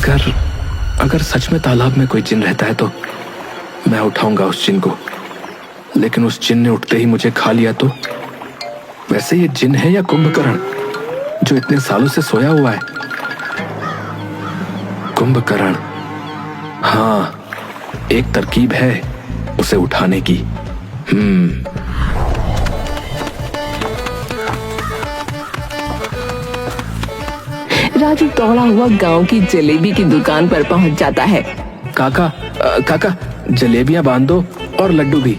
अगर अगर सच में तालाब में कोई जिन रहता है तो मैं उठाऊंगा उस जिन को, लेकिन उस जिन ने उठते ही मुझे खा लिया तो? वैसे ये जिन है या कुंभकर्ण जो इतने सालों से सोया हुआ है? कुंभकर्ण, हाँ, एक तरकीब है उसे उठाने की। राजू दौड़ा हुआ गांव की जलेबी की दुकान पर पहुंच जाता है। काका, काका, जलेबियां बांध दो और लड्डू भी।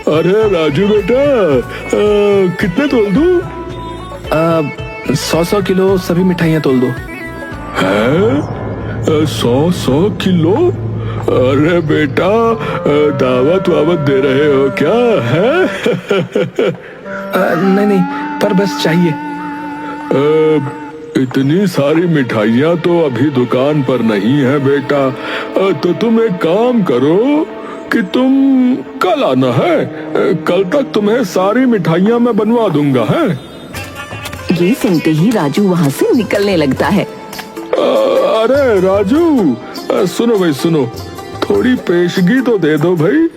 अरे राजू बेटा, कितने तोल दूं? 100 किलो सभी मिठाइयाँ तोल दो। है 100 किलो? अरे बेटा, दावत वावत दे रहे हो क्या है? नहीं नहीं, पर बस चाहिए। इतनी सारी मिठाइयाँ तो अभी दुकान पर नहीं है बेटा, तो तुम एक काम करो कि तुम कल आना है, कल तक तुम्हें सारी मिठाइयाँ मैं बनवा दूंगा है। ये सुनते ही राजू वहाँ से निकलने लगता है। अरे राजू, सुनो भाई सुनो, थोड़ी पेशगी तो दे दो भाई।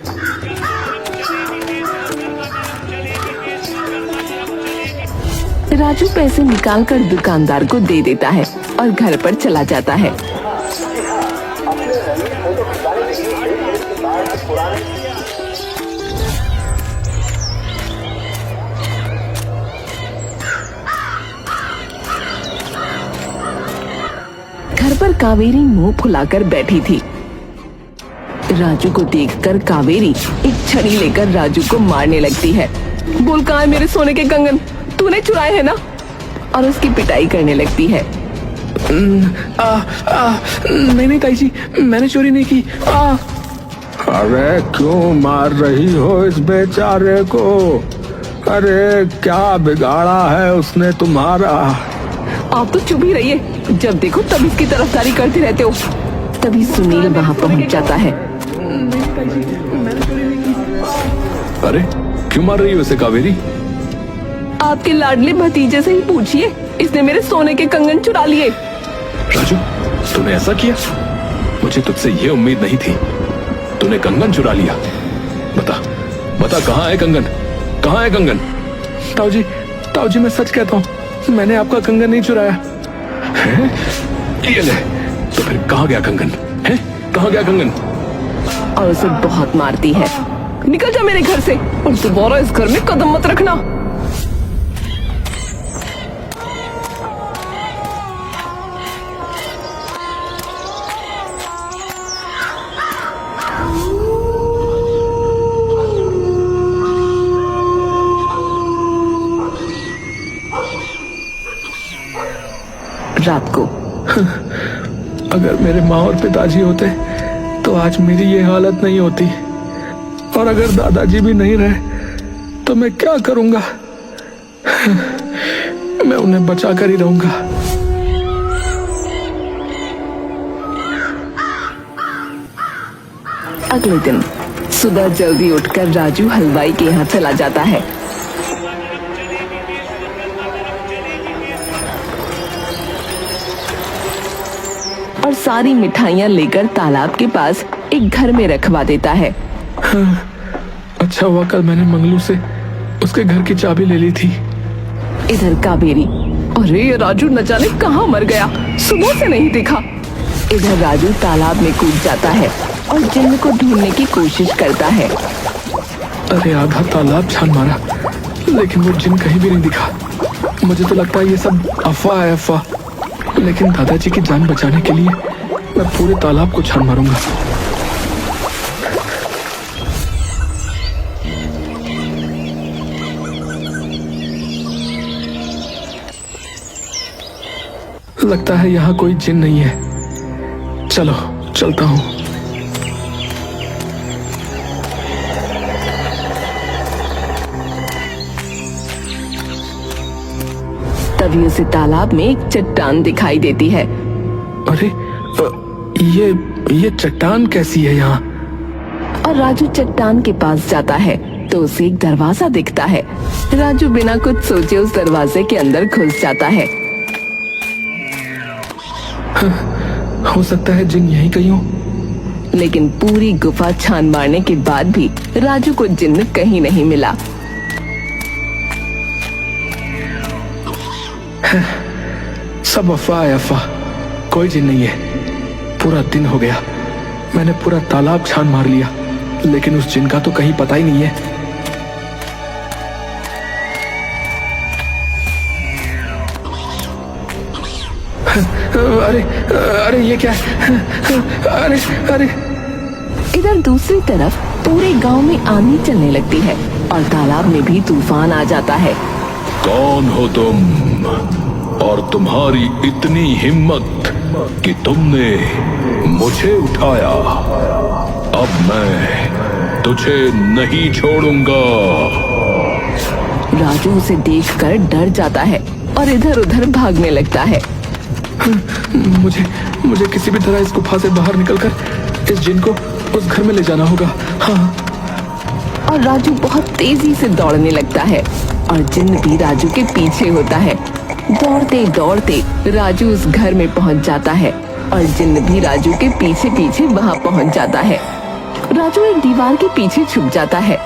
राजू पैसे निकालकर दुकानदार को दे देता है और घर पर चला जाता है। घर पर कावेरी मुंह फुलाकर बैठी थी। राजू को देखकर कावेरी एक छड़ी लेकर राजू को मारने लगती है। बोल, कहाँ है मेरे सोने के कंगन? तूने चुराए हैं ना? और उसकी पिटाई करने लगती है। नहीं नहीं ताई जी, मैंने चोरी नहीं की। अरे क्यों मार रही हो इस बेचारे को? अरे क्या बिगाड़ा है उसने तुम्हारा? आप तो चुप ही रहिए, जब देखो तब इसकी तरफदारी करते रहते हो। तभी सुनील वहाँ पहुँच जाता है। अरे क्यों मार रही हो इसे कावेरी? आपके लाडले भतीजे से ही पूछिए, इसने मेरे सोने के कंगन चुरा लिए। राजू, तूने ऐसा किया? मुझे तुझसे ये उम्मीद नहीं थी। तूने कंगन चुरा लिया। बता बता, कहाँ है कंगन? कहाँ है कंगन? ताऊ जी मैं सच कहता हूँ, मैंने आपका कंगन नहीं चुराया। ये ले, तो फिर कहाँ गया कंगन? है कहाँ गया कंगन? और उसे बहुत मारती है। निकल जा मेरे घर से और दोबारा इस घर में कदम मत रखना। रात को अगर मेरे माँ और पिताजी होते तो आज मेरी ये हालत नहीं होती, और अगर दादाजी भी नहीं रहे तो मैं क्या करूंगा? मैं उन्हें बचा कर ही रहूंगा। अगले दिन सुबह जल्दी उठकर राजू हलवाई के यहाँ चला जाता है। और सारी मिठाइयाँ लेकर तालाब के पास एक घर में रखवा देता है। अच्छा हुआ कल मैंने मंगलू से उसके घर की चाबी ले ली थी। इधर कावेरी, अरे ये राजू न जाने कहाँ मर गया, सुबह से नहीं दिखा। इधर राजू तालाब में कूद जाता है और जिन्न को ढूंढने की कोशिश करता है। अरे आधा तालाब छान मारा, लेकिन वो जिन कहीं भी नहीं दिखा। मुझे तो लगता है ये सब अफवाह है, अफवाह। लेकिन दादाजी की जान बचाने के लिए मैं पूरे तालाब को छान मारूंगा। लगता है यहाँ कोई जिन नहीं है। चलो चलता हूँ। तभी उसे तालाब में एक चट्टान दिखाई देती है। अरे ये चट्टान कैसी है यहाँ? और राजू चट्टान के पास जाता है तो उसे एक दरवाजा दिखता है। राजू बिना कुछ सोचे उस दरवाजे के अंदर घुस जाता है। हो सकता है जिन यहीं कहीं हो। लेकिन पूरी गुफा छान मारने के बाद भी राजू को जिन्न कहीं नहीं मिला। सब अफवाह है, अफवाह। कोई जिन नहीं है। पूरा दिन हो गया, मैंने पूरा तालाब छान मार लिया, लेकिन उस जिन का तो कहीं पता ही नहीं है। अरे अरे ये क्या है? अरे अरे इधर दूसरी तरफ पूरे गांव में आंधी चलने लगती है और तालाब में भी तूफान आ जाता है। कौन हो तुम और तुम्हारी इतनी हिम्मत कि तुमने मुझे उठाया? अब मैं तुझे नहीं छोड़ूंगा। राजू उसे देखकर डर जाता है और इधर उधर भागने लगता है। मुझे किसी भी तरह इस गुफा से बाहर निकलकर इस जिन को उस घर में ले जाना होगा। हाँ। और राजू बहुत तेजी से दौड़ने लगता है और जिन भी राजू के पीछे होता है। दौड़ते दौड़ते राजू उस घर में पहुंच जाता है और जिन भी राजू के पीछे पीछे वहां पहुंच जाता है। राजू एक दीवार के पीछे छुप जाता है।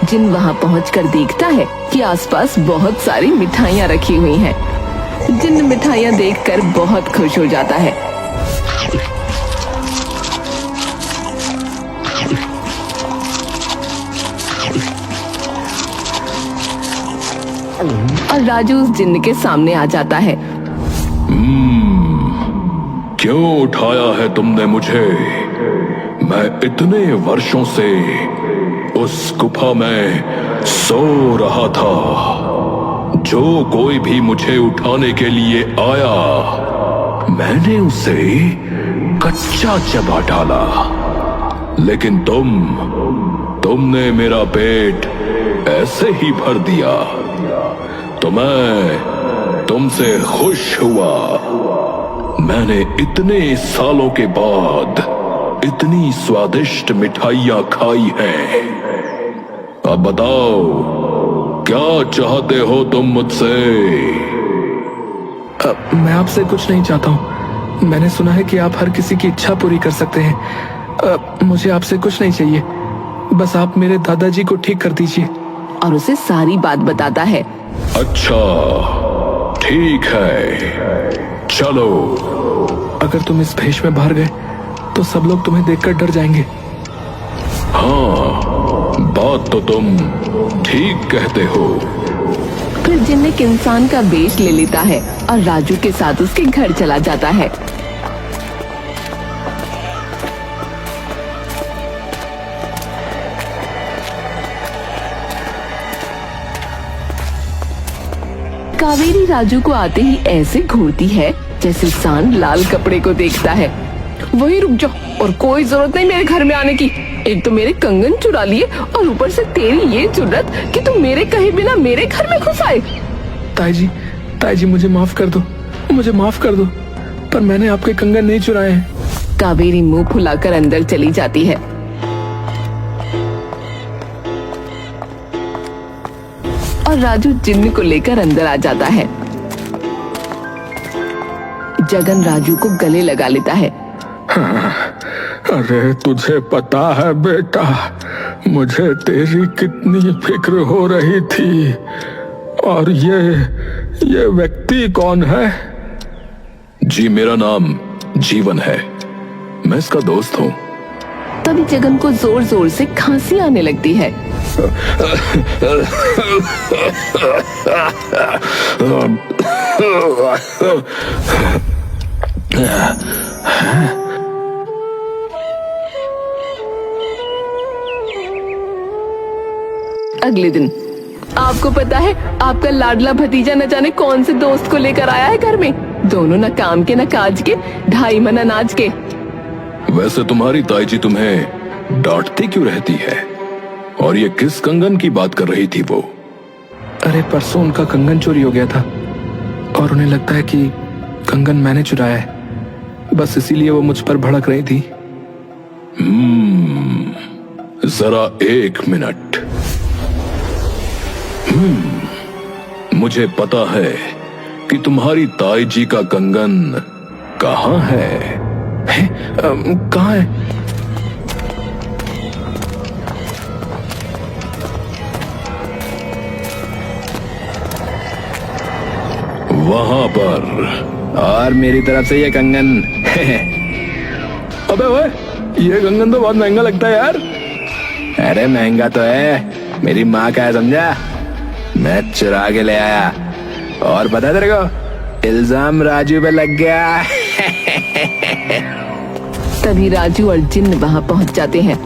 जिन वहां पहुंचकर देखता है कि आसपास बहुत सारी मिठाइयां रखी हुई हैं। जिन मिठाइयां देखकर बहुत खुश हो जाता है। और राजू उस जिन्न के सामने आ जाता है। क्यों उठाया है तुमने मुझे? मैं इतने वर्षों से उस गुफा में सो रहा था। जो कोई भी मुझे उठाने के लिए आया, मैंने उसे कच्चा चबा डाला। लेकिन तुमने मेरा पेट ऐसे ही भर दिया तो मैं तुमसे खुश हुआ। मैंने इतने सालों के बाद इतनी स्वादिष्ट मिठाइयां खाई हैं। अब बताओ, क्या चाहते हो तुम मुझसे? मैं आपसे कुछ नहीं चाहता हूँ। मैंने सुना है कि आप हर किसी की इच्छा पूरी कर सकते हैं। मुझे आपसे कुछ नहीं चाहिए, बस आप मेरे दादाजी को ठीक कर दीजिए। और उसे सारी बात बताता है। अच्छा, ठीक है, चलो। अगर तुम इस भेष में बाहर गए तो सब लोग तुम्हें देखकर डर जाएंगे। हाँ, बात तो तुम ठीक कहते हो। फिर जिन्न एक इंसान का वेश ले लेता है और राजू के साथ उसके घर चला जाता है। कावेरी राजू को आते ही ऐसे घूरती है जैसे सांड लाल कपड़े को देखता है। वही रुक जाओ, और कोई जरूरत नहीं मेरे घर में आने की। एक तो मेरे कंगन चुरा लिए और ऊपर से तेरी ये जुर्रत कि तुम मेरे कहे बिना मेरे घर में घुस आए। ताई जी मुझे माफ कर दो, मुझे माफ कर दो, पर मैंने आपके कंगन नहीं चुराए हैं। कावेरी मुंह फुलाकर अंदर चली जाती है। और राजू जिन्न को लेकर अंदर आ जाता है। जगन राजू को गले लगा लेता है। अरे तुझे पता है बेटा, मुझे तेरी कितनी फिक्र हो रही थी। और ये व्यक्ति कौन है? जी, मेरा नाम जीवन है, मैं इसका दोस्त हूँ। तभी जगन को जोर जोर से खांसी आने लगती है। अगले दिन आपको पता है, आपका लाडला भतीजा न जाने कौन से दोस्त को लेकर आया है घर में। दोनों न काम के न काज के, 2.5 मन अनाज के। वैसे तुम्हारी ताई जी तुम्हें डांटती क्यों रहती है? और ये किस कंगन की बात कर रही थी वो? अरे परसों उनका कंगन चोरी हो गया था और उन्हें लगता है कि कंगन मैंने चुराया है, बस इसीलिए वो मुझ पर भड़क रही थी। जरा 1 मिनट। मुझे पता है कि तुम्हारी ताई जी का कंगन कहाँ है। कहाँ है? वहां पर। और मेरी तरफ से ये कंगन। अबे ओए, ये कंगन तो बहुत महंगा लगता है यार। अरे महंगा तो है, मेरी माँ का है समझा। मैं चुरा के ले आया, और पता है तेरे को, इल्जाम राजू पे लग गया। तभी राजू और जिन्न वहां पहुंच जाते हैं।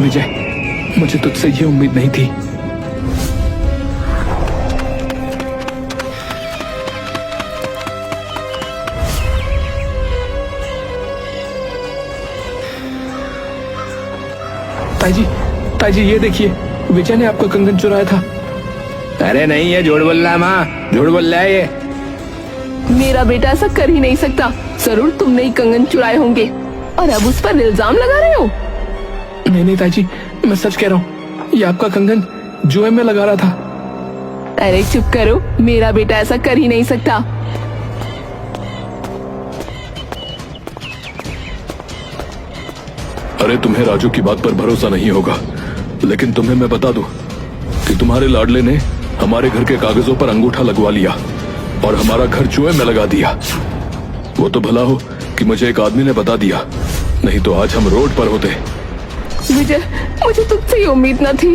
विजय, मुझे तुझसे ये उम्मीद नहीं थी। ताई जी ये देखिए, विजय ने आपका कंगन चुराया था। अरे नहीं, ये झूठ बोल रहा है माँ, झूठ बोल रहा है ये। मेरा बेटा ऐसा कर ही नहीं सकता। जरूर तुमने ही कंगन चुराए होंगे और अब उस पर इल्जाम लगा रहे हो। नहीं ताई जी, मैं सच कह रहा हूँ, ये आपका कंगन जुए में लगा रहा था। अरे चुप करो, मेरा बेटा ऐसा कर ही नहीं सकता। अरे तुम्हें राजू की बात पर भरोसा नहीं होगा, लेकिन तुम्हें मैं बता दूं कि तुम्हारे लाडले ने हमारे घर के कागजों पर अंगूठा लगवा लिया और हमारा घर जुए में लगा दिया। वो तो भला हो कि मुझे एक आदमी ने बता दिया, नहीं तो आज हम रोड पर होते। विजय, मुझे तुझसे ही उम्मीद न थी।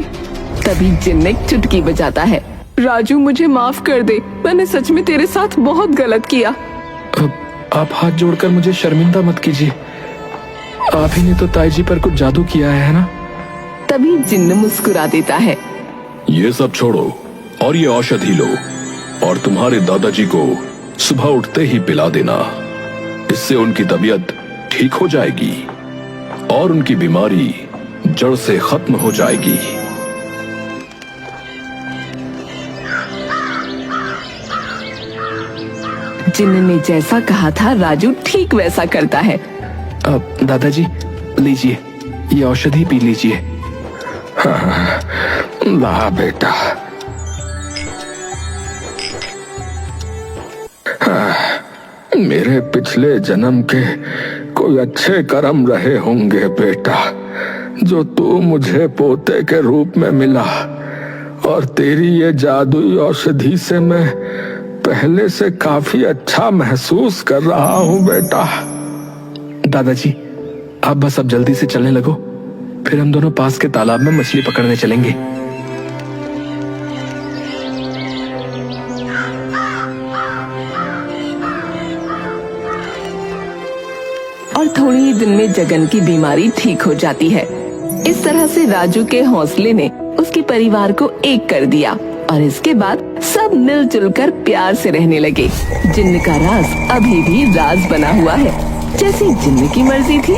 तभी जिन्न एक चुटकी बजाता है। राजू, मुझे माफ कर दे, मैंने सच में तेरे साथ बहुत गलत किया। अब आप हाथ जोड़कर मुझे शर्मिंदा मत कीजिए। आप ही ने तो ताई जी पर कुछ जादू किया है ना? तभी जिन्न मुस्कुरा देता है। ये सब छोड़ो और ये औषधि लो और तुम्हारे दादाजी को सुबह उठते ही पिला देना। इससे उनकी तबीयत ठीक हो जाएगी और उनकी बीमारी जड़ से खत्म हो जाएगी। जिन्न ने जैसा कहा था, राजू ठीक वैसा करता है। अब दादाजी लीजिए, ये औषधि पी लीजिए। ला बेटा। मेरे पिछले जन्म के कोई अच्छे कर्म रहे होंगे बेटा, जो तू मुझे पोते के रूप में मिला, और तेरी ये जादुई औषधि से मैं पहले से काफी अच्छा महसूस कर रहा हूँ बेटा। दादाजी, आप बस अब जल्दी से चलने लगो, फिर हम दोनों पास के तालाब में मछली पकड़ने चलेंगे। और थोड़ी ही दिन में जगन की बीमारी ठीक हो जाती है। इस तरह से राजू के हौसले ने उसके परिवार को एक कर दिया और इसके बाद सब मिलजुल कर प्यार से रहने लगे। जिन्न का राज अभी भी राज बना हुआ है। जैसी जिन्न की मर्जी थी